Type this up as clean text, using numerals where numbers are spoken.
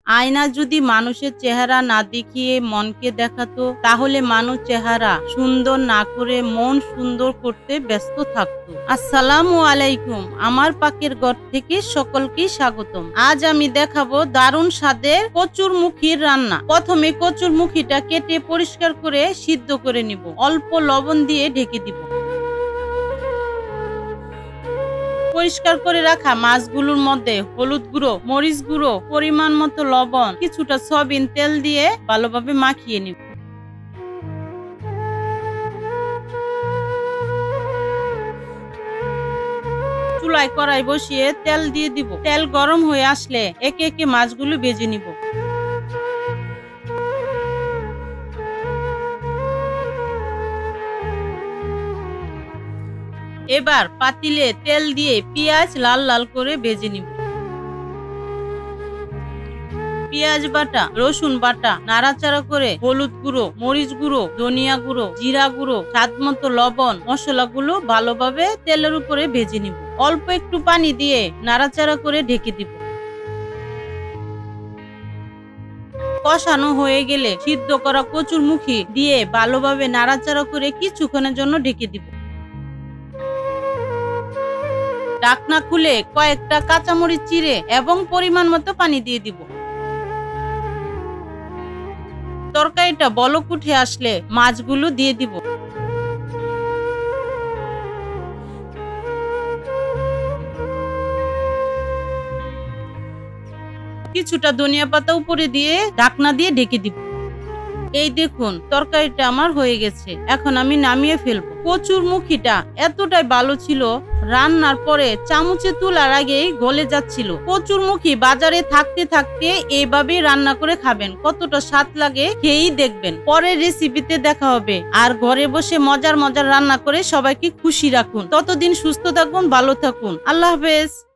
আয়না যদি মানুষের চেহারা না দেখিয়ে মনকে দেখাতো, তাহলে মানুষ চেহারা সুন্দর না করে মন সুন্দর করতে ব্যস্ত থাকতো। আসসালামু আলাইকুম, আমার পাকের ঘর থেকে সকলকে স্বাগতম। আজ আমি দেখাবো দারুণ স্বাদের কচুরমুখীর রান্না। প্রথমে কচুরমুখীটা কেটে পরিষ্কার করে সিদ্ধ করে নিব। অল্প লবণ দিয়ে ঢেকে দিব। পরিষ্কার করে রাখা মাছগুলোর মধ্যে হলুদ গুঁড়ো, মরিচ গুঁড়ো, পরিমাণ মতো লবণ, কিছুটা সয়াবিন তেল দিয়ে ভালোভাবে মাখিয়ে নিব। চুলায় কড়াই বসিয়ে তেল দিয়ে দিব। তেল গরম হয়ে আসলে একে একে মাছগুলো ভেজে নিব। এবার পাতিলে তেল দিয়ে পেঁয়াজ লাল লাল করে ভেজে নিব। পেঁয়াজ বাটা, রসুন বাটা নাড়াচাড়া করে হলুদ গুঁড়ো, মরিচ গুঁড়ো, ধনিয়া গুঁড়ো, জিরা গুঁড়ো, স্বাদ মতো লবণ, মশলাগুলো ভালোভাবে তেলের উপরে ভেজে নিব। অল্প একটু পানি দিয়ে নাড়াচাড়া করে ঢেকে দিব। কষানো হয়ে গেলে সিদ্ধ করা কচুরমুখী দিয়ে ভালোভাবে নাড়াচাড়া করে কিছুক্ষণের জন্য ঢেকে দিব। ঢাকনা খুলে কয়েকটা কাঁচামরিচ চিড়ে এবং পরিমাণ মতো পানি দিয়ে দিব। তরকারিটা বলক উঠে আসলে মাছগুলো দিয়ে দিব। কিছুটা ধনিয়া পাতা উপরে দিয়ে ঢাকনা দিয়ে ঢেকে দিব। এই দেখুন, তরকারিটা আমার হয়ে গেছে। এখন আমি নামিয়ে ফেলবো। কচুরমুখীটা এতটাই ভালো ছিল, রান্নার পরে চামচে তোলার আগেই গলে যাচ্ছিল। কচুরমুখী বাজারে থাকতে থাকতে এইভাবে রান্না করে খাবেন, কতটা স্বাদ লাগে খেয়েই দেখবেন। পরের রেসিপিতে দেখা হবে। আর ঘরে বসে মজার মজার রান্না করে সবাইকে খুশি রাখুন। ততদিন সুস্থ থাকুন, ভালো থাকুন। আল্লাহ হাফেজ।